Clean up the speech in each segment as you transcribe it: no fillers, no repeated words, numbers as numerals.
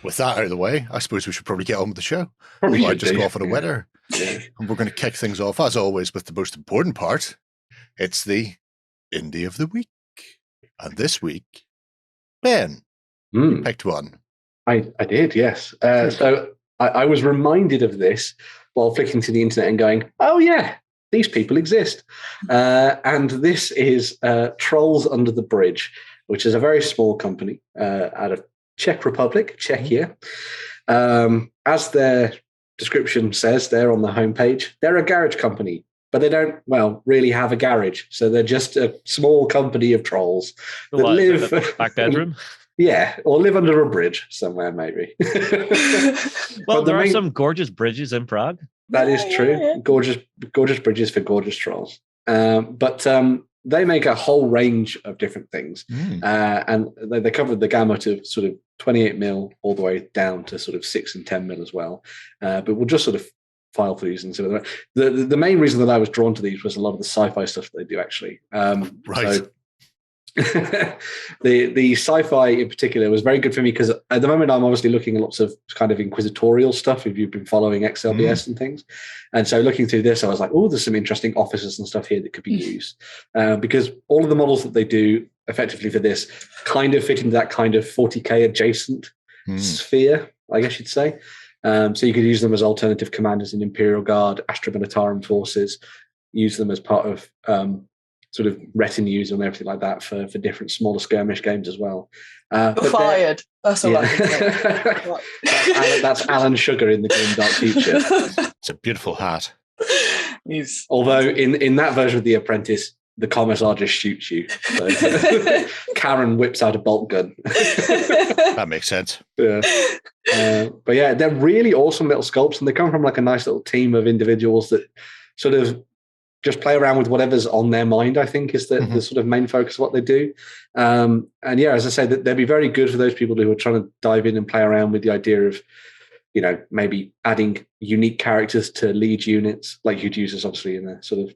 with that out of the way, I suppose we should probably get on with the show. Probably I should just do. go off on a winner. Yeah. And we're going to kick things off, as always, with the most important part. It's the Indie of the Week. And this week, Ben, you picked one. I did, yes. So I was reminded of this while flicking to the internet and going, oh, yeah, these people exist. And this is Trolls Under the Bridge, which is a very small company out of Czech Republic, Czechia. As their description says there on the homepage, they're a garage company, but they don't, really have a garage. So they're just a small company of trolls that live... Back bedroom? Yeah, or live under a bridge somewhere, maybe. Well, there are some gorgeous bridges in Prague. That is true. Yeah. Gorgeous bridges for gorgeous trolls. But they make a whole range of different things. And they covered the gamut of sort of 28 mil all the way down to sort of 6 and 10 mil as well. But we'll just sort of file through these and see what the main reason that I was drawn to these was a lot of the sci-fi stuff that they do, actually. Right. So, the sci-fi in particular was very good for me because at the moment I'm obviously looking at lots of kind of inquisitorial stuff if you've been following XLBS and things. And so looking through this, I was like, oh, there's some interesting officers and stuff here that could be used. Because all of the models that they do effectively for this kind of fit into that kind of 40k adjacent sphere, I guess you'd say. So you could use them as alternative commanders in Imperial Guard, Astra Militarum forces, use them as part of sort of retinues and everything like that for different smaller skirmish games as well. You're fired. That's all I can say. That's Alan Sugar in the Grim Dark Future. It's a beautiful hat. Although in that version of The Apprentice, the commissar just shoots you. So Karen whips out a bolt gun. That makes sense. Yeah. But yeah, they're really awesome little sculpts, and they come from like a nice little team of individuals that sort of just play around with whatever's on their mind, I think, is the sort of main focus of what they do. And yeah, as I say, they'd be very good for those people who are trying to dive in and play around with the idea of, maybe adding unique characters to lead units, like you'd use as obviously in a sort of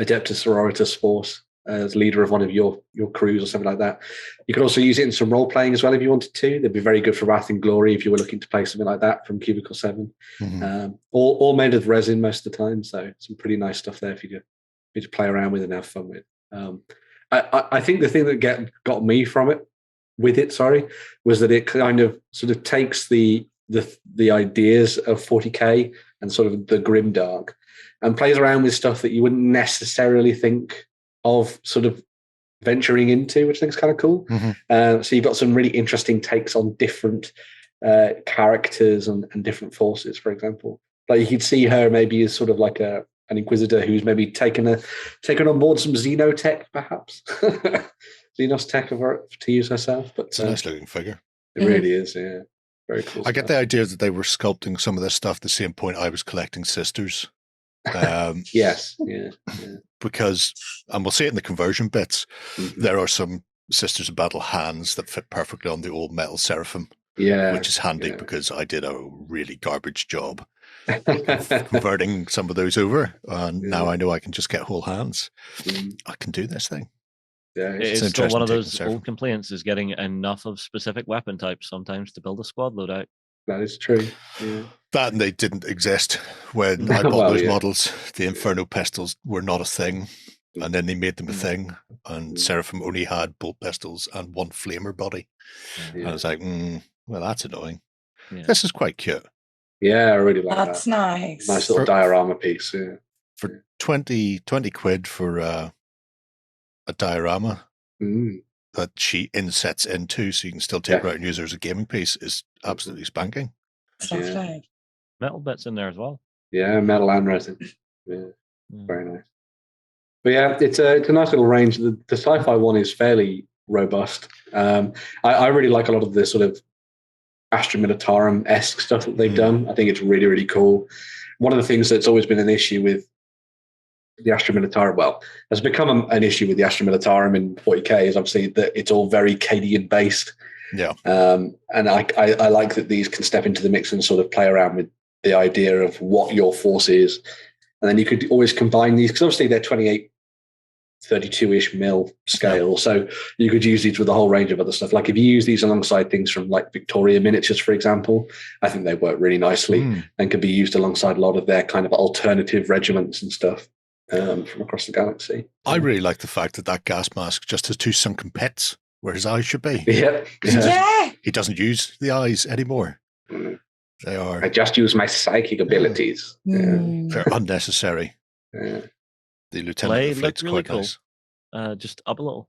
Adeptus Sororitas force as leader of one of your crews or something like that. You could also use it in some role playing as well if you wanted to. They'd be very good for Wrath and Glory if you were looking to play something like that from Cubicle 7. All made of resin most of the time, so some pretty nice stuff there for you to play around with and have fun with. I think the thing that got me from it, was that it kind of sort of takes the ideas of 40k and sort of the grimdark and plays around with stuff that you wouldn't necessarily think of sort of venturing into, which I think is kind of cool. So you've got some really interesting takes on different characters and different forces, for example. Like you could see her maybe as sort of like an Inquisitor who's maybe taken on board some Xenotech, perhaps. Xenos tech to use herself. But it's a nice looking figure. It really is, yeah. Very cool. I get the idea that they were sculpting some of this stuff the same point I was collecting sisters. Yes, yeah. Because, and we'll see it in the conversion bits, there are some Sisters of Battle hands that fit perfectly on the old metal Seraphim. Yeah. Which is handy because I did a really garbage job of converting some of those over. And now I know I can just get whole hands. I can do this thing. Yeah, it's still one of those old complaints is getting enough of specific weapon types sometimes to build a squad loadout. That is true. Yeah. That and they didn't exist when I bought those models. The Inferno pistols were not a thing, and then they made them a thing. And Seraphim only had bolt pistols and one flamer body. And I was like, well, that's annoying. Yeah. This is quite cute. Yeah, I really like that. That's nice. Nice little diorama piece. Yeah. For 20 quid for a diorama that she insets into, so you can still take her out and use her as a gaming piece, is absolutely spanking. Metal bits in there as well. Yeah, metal and resin. Yeah, very nice. But yeah, it's a nice little range. The sci-fi one is fairly robust. I really like a lot of the sort of Astra Militarum-esque stuff that they've done. I think it's really, really cool. One of the things that's always been an issue with the Astra Militarum, has become an issue with the Astra Militarum in 40k is obviously that it's all very Cadian based. Yeah. And I like that these can step into the mix and sort of play around with the idea of what your force is. And then you could always combine these, because obviously they're 28 32-ish mil scale. So you could use these with a whole range of other stuff. Like if you use these alongside things from like Victoria miniatures, for example, I think they work really nicely and could be used alongside a lot of their kind of alternative regiments and stuff from across the galaxy. I really like the fact that gas mask just has 2 sunken pits where his eyes should be. Yep. He doesn't use the eyes anymore. They are. I just use my psychic abilities. They're unnecessary. Yeah. The lieutenant flight's really quite cool. nice. Just up a little.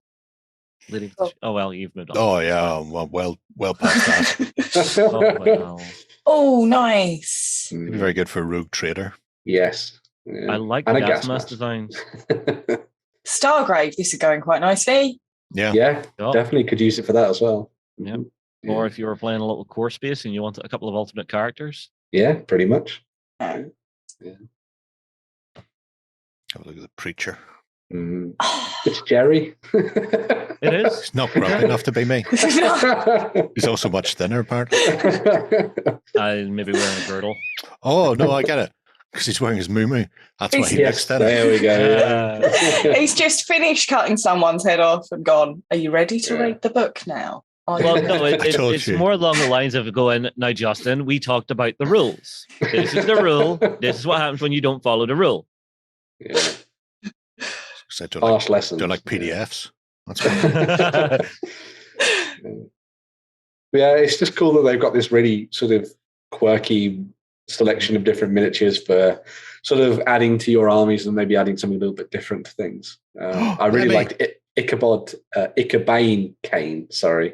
Oh well, you've moved on. Oh yeah, well past that. Oh, wow. Oh, nice. It'd be very good for a rogue trader. Yes. Yeah. I like the gas mask designs. Stargrave, this is going quite nicely. Yeah, definitely could use it for that as well. Yeah. Or if you were playing a little core space and you wanted a couple of alternate characters. Yeah, pretty much. Have a look at the preacher. It's Jerry. It is. He's not grumpy enough to be me. He's also much thinner, apparently. Maybe wearing a girdle. Oh, no, I get it. Because he's wearing his muumuu. That's why he looks thinner. There we go. He's just finished cutting someone's head off and gone, are you ready to read the book now? Well, no, it's more along the lines of going, now, Justin, we talked about the rules. This is the rule. This is what happens when you don't follow the rule. Yeah. I don't like PDFs. That's right. Yeah, it's just cool that they've got this really sort of quirky selection of different miniatures for sort of adding to your armies and maybe adding something a little bit different to things. I really liked Ichabane Kane. Sorry,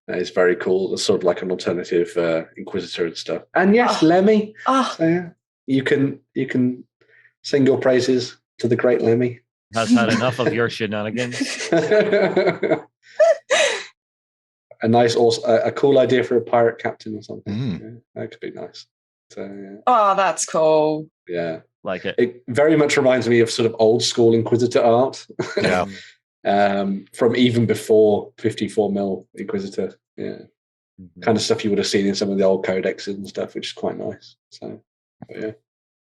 it's very cool. It's sort of like an alternative Inquisitor and stuff. And yes, Lemmy. So, yeah, you can sing your praises to the great Lemmy. Has had enough of your shenanigans. A nice, a cool idea for a pirate captain or something. Yeah, that could be nice. So, yeah. Oh, that's cool. Yeah, like it. It very much reminds me of sort of old school Inquisitor art. Yeah. From even before 54 mil Inquisitor. Yeah. Kind of stuff you would have seen in some of the old codexes and stuff, which is quite nice. So, yeah.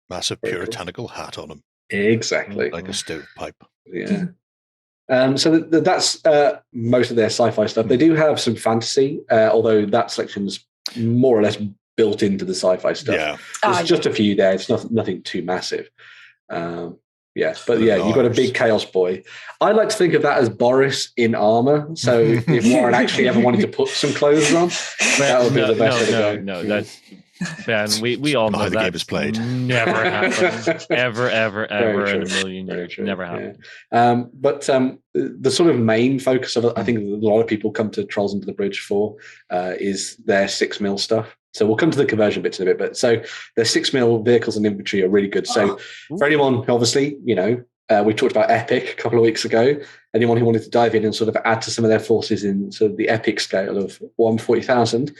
Massive puritanical hat on him. Exactly. Like a stovepipe. Yeah. So that's most of their sci-fi stuff. They do have some fantasy, although that section's more or less built into the sci-fi stuff. Yeah. There's just a few there. It's nothing too massive. But you've got a big Chaos Boy. I like to think of that as Boris in armor. So if Warren actually ever wanted to put some clothes on, that would be the best way to go. No, that's Ben. We all know how the game is played. Never happened. Ever in a million years. Never happened. But the sort of main focus of it, I think a lot of people come to Trolls Under the Bridge for, is their 6 mil stuff. So we'll come to the conversion bits in a bit. But so their 6 mil vehicles and infantry are really good. So for anyone, obviously, we talked about Epic a couple of weeks ago. Anyone who wanted to dive in and sort of add to some of their forces in sort of the Epic scale of 140,000,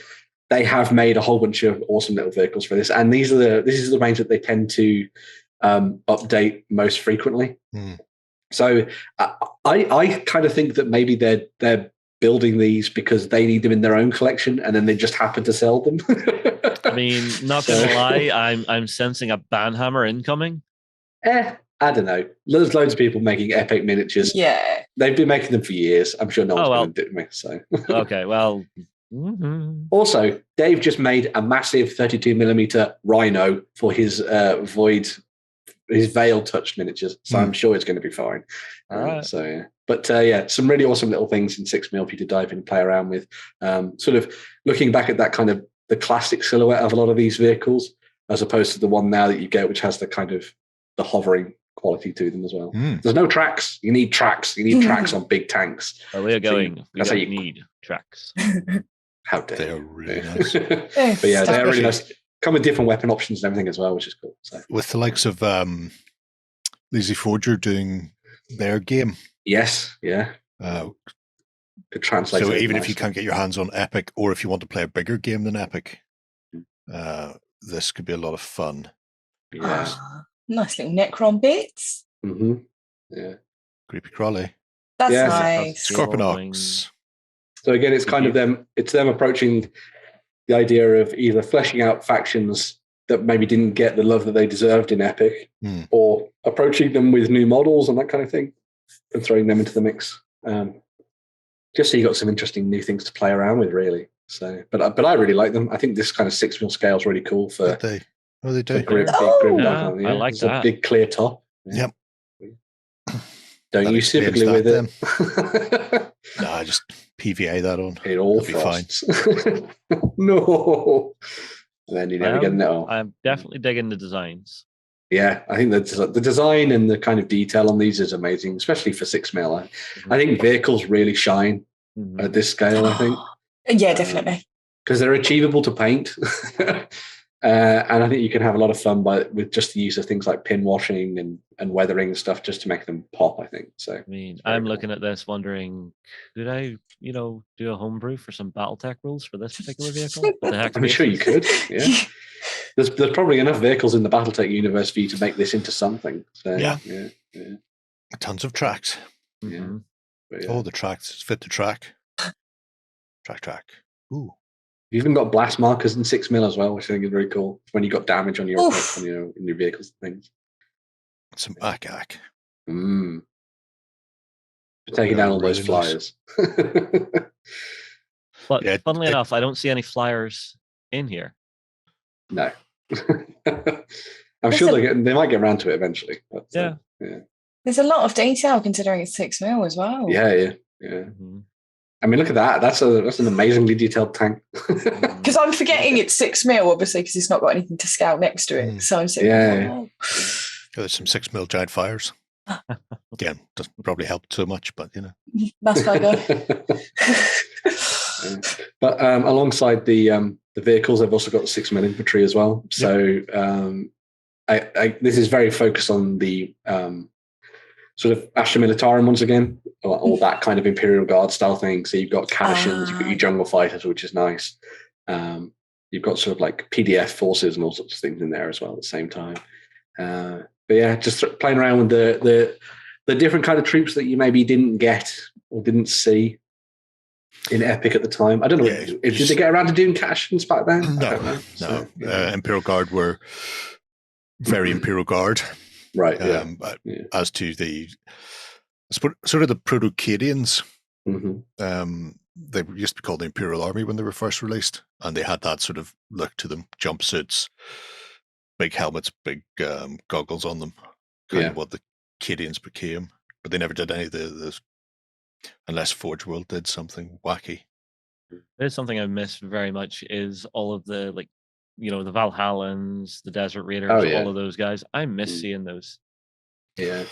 they have made a whole bunch of awesome little vehicles for this. And this is the range that they tend to update most frequently. So I kind of think that maybe they're building these because they need them in their own collection, and then they just happen to sell them. I mean, not gonna lie, I'm sensing a Banhammer incoming. I don't know. There's loads of people making epic miniatures. Yeah, they've been making them for years. I'm sure no one's going to do me. So okay, well. Also, Dave just made a massive 32mm Rhino for his Veil touched miniatures, so I'm sure it's going to be fine. All right. Some really awesome little things in 6 mil for you to dive in and play around with. Sort of looking back at that kind of the classic silhouette of a lot of these vehicles, as opposed to the one now that you get, which has the kind of the hovering quality to them as well. There's no tracks. You need tracks. You need tracks on big tanks. Where we are going. We don't need tracks. How dare they're really nice. But yeah, they're really nice. Come with different weapon options and everything as well, which is cool. So. With the likes of Lazy Forger doing their game. Yes, yeah. Could translate. So even if you can't get your hands on Epic, or if you want to play a bigger game than Epic, this could be a lot of fun. Yes. Nice little Necron bits. Yeah. Creepy crawly. That's nice. Scorponok. So again, it's kind of them. It's them approaching the idea of either fleshing out factions that maybe didn't get the love that they deserved in Epic, or approaching them with new models and that kind of thing. and throwing them into the mix. Just so you got some interesting new things to play around with, really. So, but I really like them. I think this kind of 6mm scale is really cool for. They do. Grim yeah, I like it's that. A big clear top. Yeah. Yep. Don't use super glue with it. Nah, just PVA that on. It all be fine. No. And then you never get it all. I'm definitely digging the designs. Yeah, I think the design and the kind of detail on these is amazing, especially for 6mm. I think vehicles really shine at this scale, I think. Yeah, definitely. Because they're achievable to paint. And I think you can have a lot of fun with just the use of things like pin washing and weathering and stuff just to make them pop, I think. So I mean, I'm looking at this wondering, could I, do a homebrew for some BattleTech rules for this particular vehicle? I'm sure you could, yeah. There's probably enough vehicles in the BattleTech universe for you to make this into something. So, yeah. Tons of tracks. Yeah. Yeah. Oh, the tracks fit the track. Track. Ooh. You've even got blast markers in 6mm as well, which I think is very cool. When you got damage on your vehicles and things. Some ack. For taking down all those flyers. But funnily enough, I don't see any flyers in here. No. I'm sure they might get around to it eventually. But, yeah. There's a lot of detail considering it's 6mm as well. Yeah. Mm-hmm. I mean, look at that. That's an amazingly detailed tank. Because I'm forgetting it's 6mm, obviously, because it's not got anything to scale next to it. So I'm saying, there's some 6mm giant fires. Again, doesn't probably help too much, but That's quite good. But alongside the vehicles, they've also got the 6mm infantry as well. So this is very focused on the sort of Astra Militarum once again, all that kind of Imperial Guard style thing. So you've got Cadishans, you've got your jungle fighters, which is nice. You've got sort of like PDF forces and all sorts of things in there as well at the same time. But yeah, just playing around with the different kind of troops that you maybe didn't get or didn't see in Epic at the time. I don't know. Did they get around to doing Cadishans back then? No. Imperial Guard were very Imperial Guard. Right. As to the sort of the Proto-Cadians, they used to be called the Imperial Army when they were first released, and they had that sort of look to them: jumpsuits, big helmets, big goggles on them, kind of what the Cadians became. But they never did any of the unless Forge World did something wacky. There's something I miss very much is all of the the Valhallans, the Desert Raiders, all of those guys. I miss seeing those. Yeah.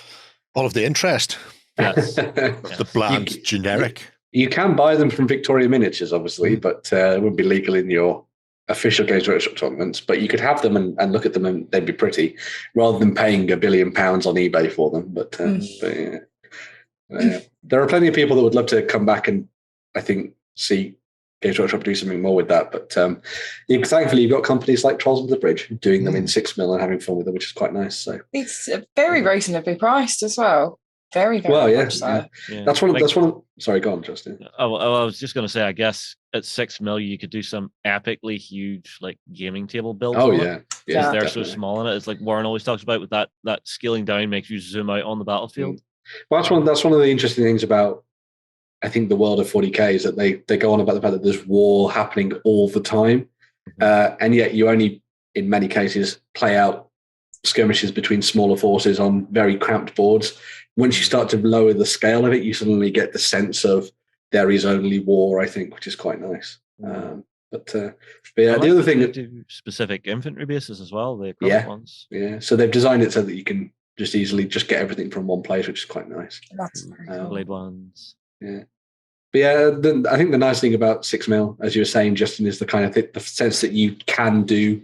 All of the interest. Yes. The bland generic. You can buy them from Victoria Miniatures, obviously, but it wouldn't be legal in your official Games Workshop tournaments. But you could have them and look at them and they'd be pretty, rather than paying £1 billion on eBay for them. But there are plenty of people that would love to come back and, I think, see Games Workshop do something more with that. But thankfully, you've got companies like Trolls Under the Bridge doing them in 6mm and having fun with them, which is quite nice. So it's very reasonably priced as well. Very, very much so. Yeah. That's one of. Sorry, go on, Justin. I was just going to say, I guess at 6mm you could do some epically huge gaming table builds. Yeah. They're so small in it. It's like Warren always talks about with that scaling down makes you zoom out on the battlefield. Well, that's one of the interesting things about, I think, the world of 40K is that they go on about the fact that there's war happening all the time, and yet you only, in many cases, play out skirmishes between smaller forces on very cramped boards. Once you start to lower the scale of it, you suddenly get the sense of there is only war, I think, which is quite nice. But the other thing that do specific infantry bases as well, the ones. Yeah, so they've designed it so that you can just easily just get everything from one place, which is quite nice. That's blade ones. Yeah. But I think the nice thing about 6mm, as you were saying, Justin, is the kind of the sense that you can do,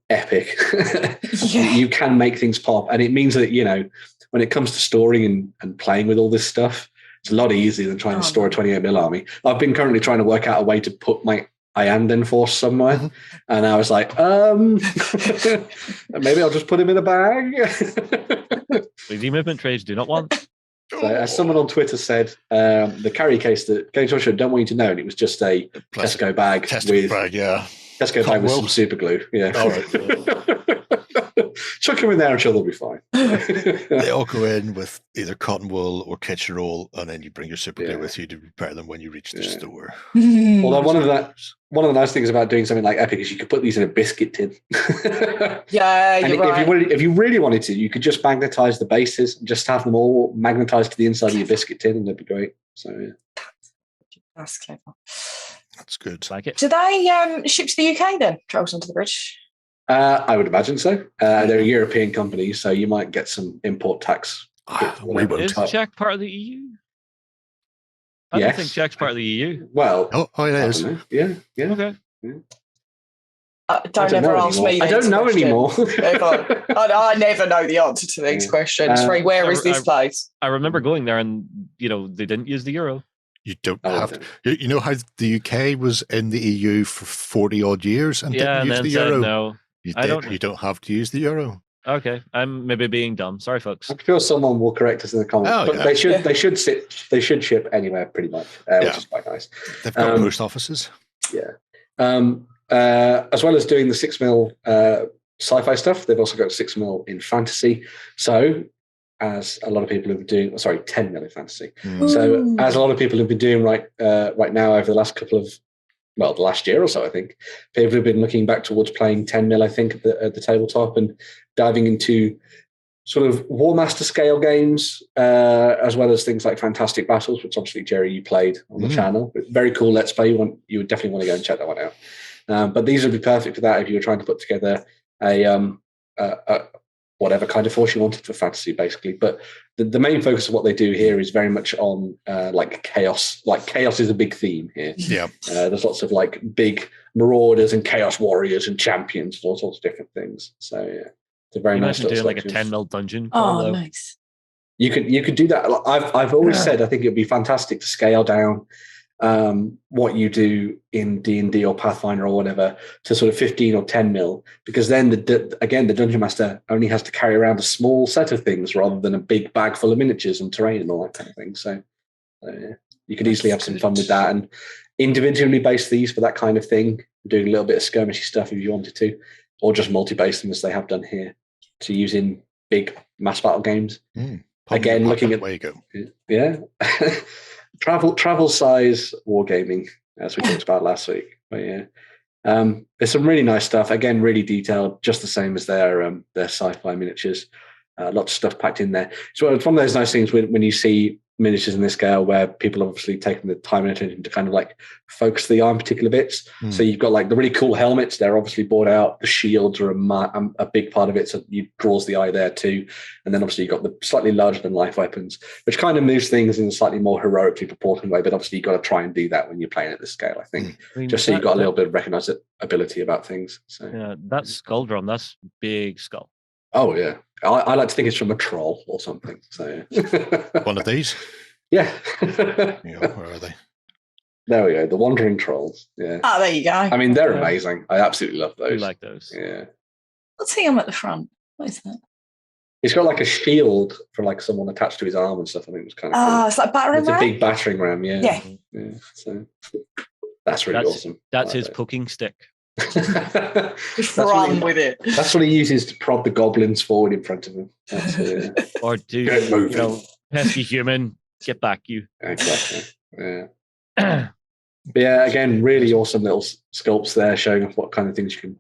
epic. You can make things pop, and it means that when it comes to storing and playing with all this stuff, it's a lot easier than trying to store a 28mm army. I've been currently trying to work out a way to put my Ianden force somewhere, and I was like, maybe I'll just put him in a bag. The movement trays do not want. So, as someone on Twitter said, the carry case that Games Workshop don't want you to know, and it was just a Tesco bag with some super glue. Yeah. All right. Chuck them in there, I'm sure they'll be fine. They all go in with either cotton wool or kitchen roll, and then you bring your super glue with you to repair them when you reach the store. Although one of the nice things about doing something like Epic is you could put these in a biscuit tin. Yeah, and you're right. if you really wanted to, you could just magnetize the bases and just have them all magnetized to the inside of your biscuit tin, and they'd be great. So yeah. That's clever. That's good. Like it. Do they ship to the UK then? Trolls onto the bridge? I would imagine so. They're a European company, so you might get some import tax. Is Czech part of the EU? I don't think Czech's part of the EU. Well, it is. Yeah. Okay. Yeah. Don't ever ask me. I don't know anymore. I never know the answer to these questions. Where is this place? I remember going there, and they didn't use the euro. You don't have to. You know how the UK was in the EU for 40 odd years and didn't use the euro? No, you don't have to use the euro. Okay, I'm maybe being dumb. Sorry, folks. I'm sure someone will correct us in the comments. But they should ship anywhere pretty much, which is quite nice. They've got post offices. Yeah. As well as doing the 6mm sci-fi stuff, they've also got 6mm in fantasy. So, as a lot of people have been doing, 10mm in fantasy. So, as a lot of people have been doing right now over the last the last year or so, I think people have been looking back towards playing 10mm. I think at the tabletop and diving into sort of War Master scale games, as well as things like Fantastic Battles, which obviously Jerry you played on the channel. Very cool Let's Play. You would definitely want to go and check that one out. But these would be perfect for that if you were trying to put together a whatever kind of force you wanted for fantasy, basically. But the main focus of what they do here is very much on like chaos. Like chaos is a big theme here. Yeah, there's lots of like big marauders and chaos warriors and champions and all sorts of different things. So yeah, it's a very nice. Doing like a 10mm dungeon. Oh, nice. You could do that. I've always said I think it'd be fantastic to scale down what you do in D&D or Pathfinder or whatever to sort of 15 or 10mm, because then the Dungeon Master only has to carry around a small set of things rather than a big bag full of miniatures and terrain and all that kind of thing. So you could easily have some fun with that and individually base these for that kind of thing, doing a little bit of skirmishy stuff if you wanted to, or just multi-base them as they have done here to use in big mass battle games. Again, looking at where you go. Yeah. Travel size wargaming, as we talked about last week. But yeah, there's some really nice stuff. Again, really detailed, just the same as their sci-fi miniatures. Lots of stuff packed in there. So it's one of those nice things when you see miniatures in this scale where people have obviously taken the time and attention to kind of like focus the eye on particular bits. So you've got like the really cool helmets. They're obviously bought out. The shields are a big part of it. So it draws the eye there too. And then obviously you've got the slightly larger than life weapons, which kind of moves things in a slightly more heroically proportioned way. But obviously you've got to try and do that when you're playing at this scale, I think. Just so you've got a little bit of recognizability about things. So yeah, that skull drum, that's big skull. Oh yeah. I like to think it's from a troll or something. So one of these? Yeah. Where are they? There we go. The Wandering Trolls. Yeah. Oh, there you go. I mean, they're amazing. I absolutely love those. You like those? Yeah. What's he on at the front? What is that? He's got like a shield for like someone attached to his arm and stuff. I think it was kind of cool. It's like a battering ram? It's a big battering ram, yeah. Yeah. So that's really awesome. That's his poking stick. Just run with it. That's what he uses to prod the goblins forward in front of him. Or do pesky human, get back you. Exactly. Yeah. But yeah, again, really awesome little sculpts there showing off what kind of things you can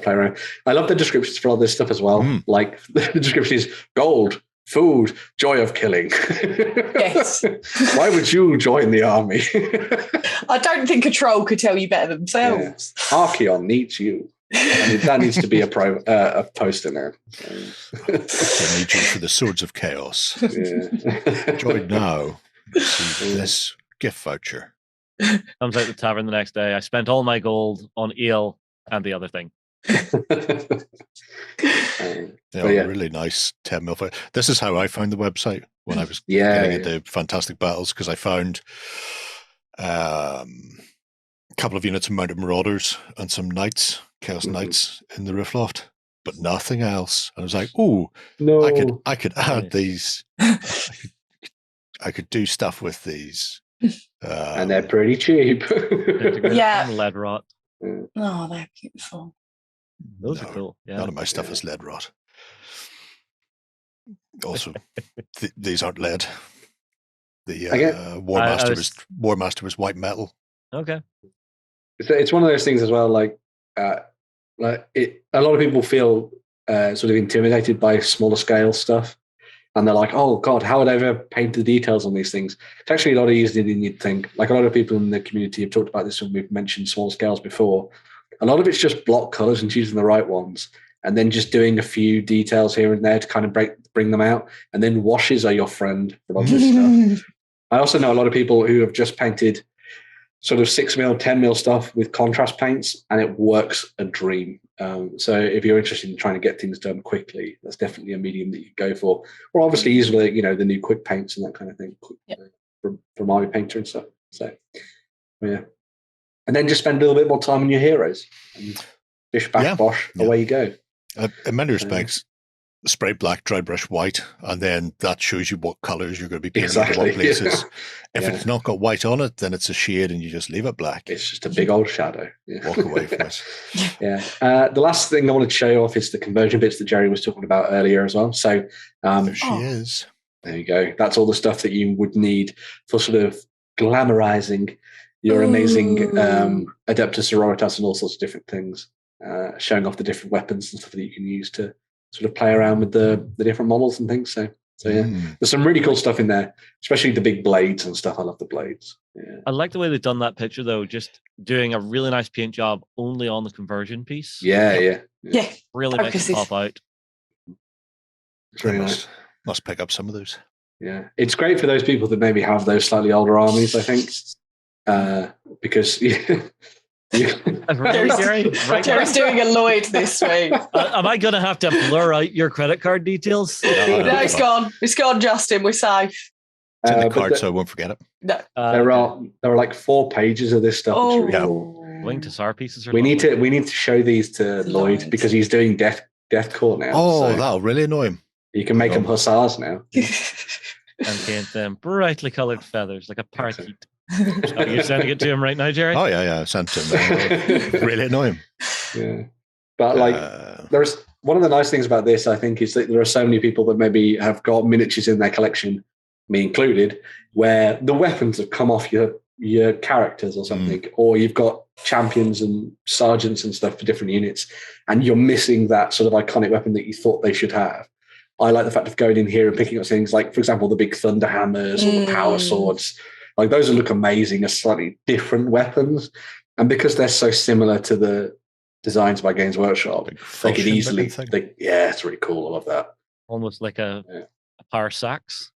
play around. I love the descriptions for all this stuff as well. Like the description is gold, food, joy of killing. Yes. Why would you join the army? I don't think a troll could tell you better themselves. Yeah. Archeon needs you. I mean, that needs to be a poster now. I need you for the Swords of Chaos. Yeah. Join now. Receive this gift voucher. Comes out the tavern the next day. I spent all my gold on ale and the other thing. Really nice 10mm. This is how I found the website when I was getting into Fantastic Battles, because I found a couple of units of mounted marauders and some knights, chaos knights in the roof loft, but nothing else. And I was like, "Oh, no! I could add these. I could do stuff with these." And they're pretty cheap. Yeah, lead rot. Oh, they're beautiful. Those are cool. Yeah. None of my stuff is lead rot. Also, these aren't lead. The War Master was white metal. Okay. It's one of those things as well. Like a lot of people feel sort of intimidated by smaller scale stuff, and they're like, "Oh God, how would I ever paint the details on these things?" It's actually a lot easier than you'd think. Like a lot of people in the community have talked about this when we've mentioned small scales before. A lot of it's just block colors and choosing the right ones, and then just doing a few details here and there to kind of bring them out. And then washes are your friend for a lot of this stuff. I also know a lot of people who have just painted sort of 6mm, 10mm stuff with contrast paints, and it works a dream. So if you're interested in trying to get things done quickly, that's definitely a medium that you go for. Or obviously easily, the new quick paints and that kind of thing from Army Painter and stuff. So yeah. And then just spend a little bit more time on your heroes. And bish, bash, bosh, away you go. In many respects, spray black, dry brush white, and then that shows you what colors you're going to be painting in what places. If it's not got white on it, then it's a shade and you just leave it black. It's just a big old shadow. Walk away from it. Yeah. The last thing I wanted to show you off is the conversion bits that Jerry was talking about earlier as well. So there she is. There you go. That's all the stuff that you would need for sort of glamorizing your amazing Adeptus Sororitas and all sorts of different things, showing off the different weapons and stuff that you can use to sort of play around with the different models and things. So yeah, there's some really cool stuff in there, especially the big blades and stuff. I love the blades. Yeah. I like the way they've done that picture though, just doing a really nice paint job only on the conversion piece. Yeah. Really nice to pop out. It's really nice. Must pick up some of those. Yeah, it's great for those people that maybe have those slightly older armies, I think, because Jerry's doing a Lloyd this week. Am I going to have to blur out your credit card details? No, it's gone. It's gone, Justin. We're safe. It's in the card, so I won't forget it. No. There are like 4 pages of this stuff. Wing to SAR pieces. We need to show these to Lloyd because he's doing deathcore now. Oh, that'll really annoy him. You can make them hussars now. And paint them brightly coloured feathers like a parakeet. You're sending it to him right now, Jerry? Oh yeah, I sent him. Really annoy him. Yeah, but there's one of the nice things about this, I think, is that there are so many people that maybe have got miniatures in their collection, me included, where the weapons have come off your characters or something, or you've got champions and sergeants and stuff for different units, and you're missing that sort of iconic weapon that you thought they should have. I like the fact of going in here and picking up things like, for example, the big thunder hammers or the power swords. Like those look amazing as slightly different weapons. And because they're so similar to the designs by Games Workshop, they could easily, it's really cool. I love that. Almost like a power sax.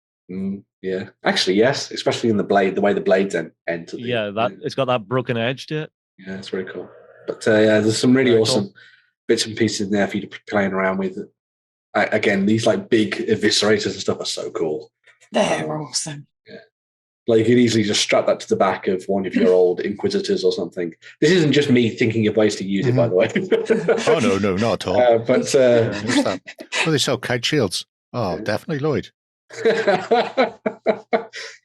Yeah. Actually, yes, especially in the blade, the way the blades end. It's got that broken edge to it. Yeah, it's really cool. But there's some really awesome bits and pieces in there for you to be playing around with. Again, these like big eviscerators and stuff are so cool. They're awesome. Yeah. Like you could easily just strap that to the back of one of your old Inquisitors or something. This isn't just me thinking of ways to use it, by the way. Oh, no, not at all. But they sell kite shields. Oh, definitely Lloyd.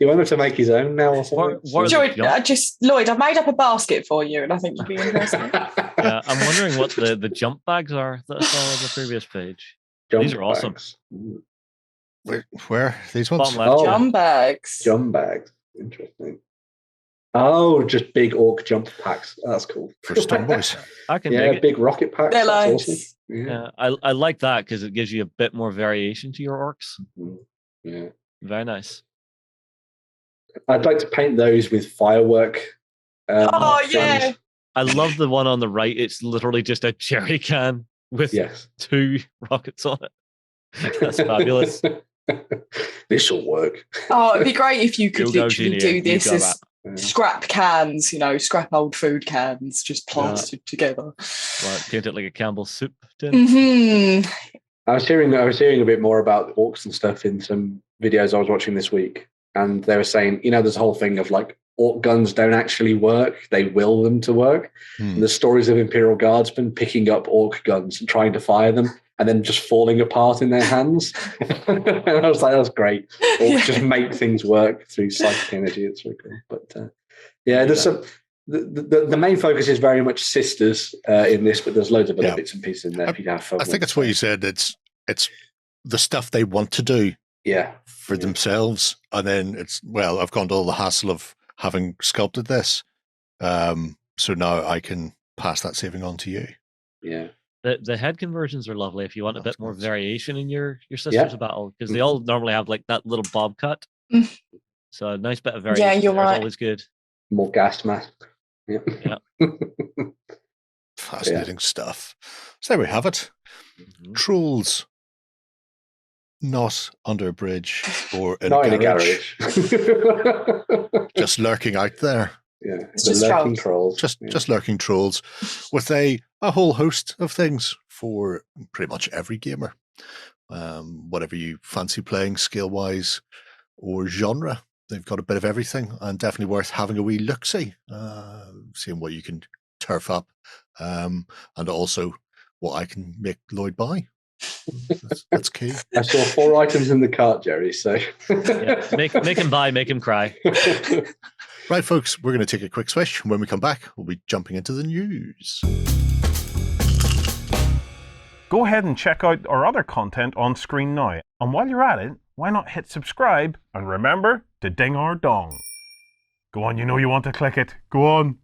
You want him to make his own now or something? Lloyd, I've made up a basket for you, and I think you'd be interested. Yeah, I'm wondering what the jump bags are that I saw on the previous page. These are awesome. Where? These ones? Jump bags. Jump bags. Interesting. Oh, just big orc jump packs. That's cool. For Stone Boys. I can dig it. Big rocket packs. They're That's nice. Awesome. Yeah, I like that because it gives you a bit more variation to your orcs. Yeah. Very nice. I'd like to paint those with firework. Yeah. I love the one on the right. It's literally just a jerry can with 2 rockets on it. That's fabulous. This will work. Oh, it'd be great if you could literally do this as scrap cans, scrap old food cans, just plastered together. Paint it like a Campbell's soup tin. Mm-hmm. I was hearing a bit more about orcs and stuff in some videos I was watching this week, and they were saying, there's a whole thing of like orc guns don't actually work; they will them to work. And there's stories of Imperial Guardsmen picking up orc guns and trying to fire them, and then just falling apart in their hands. And I was like, that's great. Orcs just make things work through psychic energy. It's really cool. But there's the main focus is very much sisters in this, but there's loads of other bits and pieces in there. If you have fun, I think it's what you said. It's the stuff they want to do, for themselves, and then I've gone to all the hassle of having sculpted this, so now I can pass that saving on to you. Yeah. The head conversions are lovely if you want a bit more variation in your sisters of battle, because they all normally have like that little bob cut. So a nice bit of variation. Yeah, you're right. Always good. More gas mask. Yeah. Fascinating stuff. So there we have it. Trolls. Not under a bridge or in a garage. Just lurking out there. Yeah, it's just lurking trolls. Just lurking trolls with a whole host of things for pretty much every gamer. Whatever you fancy playing skill-wise or genre, they've got a bit of everything, and definitely worth having a wee look-see, seeing what you can turf up, and also what I can make Lloyd buy. That's key. I saw 4 items in the cart, Jerry, so make him buy, make him cry. Right, folks, we're going to take a quick switch. When we come back, we'll be jumping into the news. Go ahead and check out our other content on screen now. And while you're at it, why not hit subscribe and remember to ding our dong. Go on, you know you want to click it. Go on.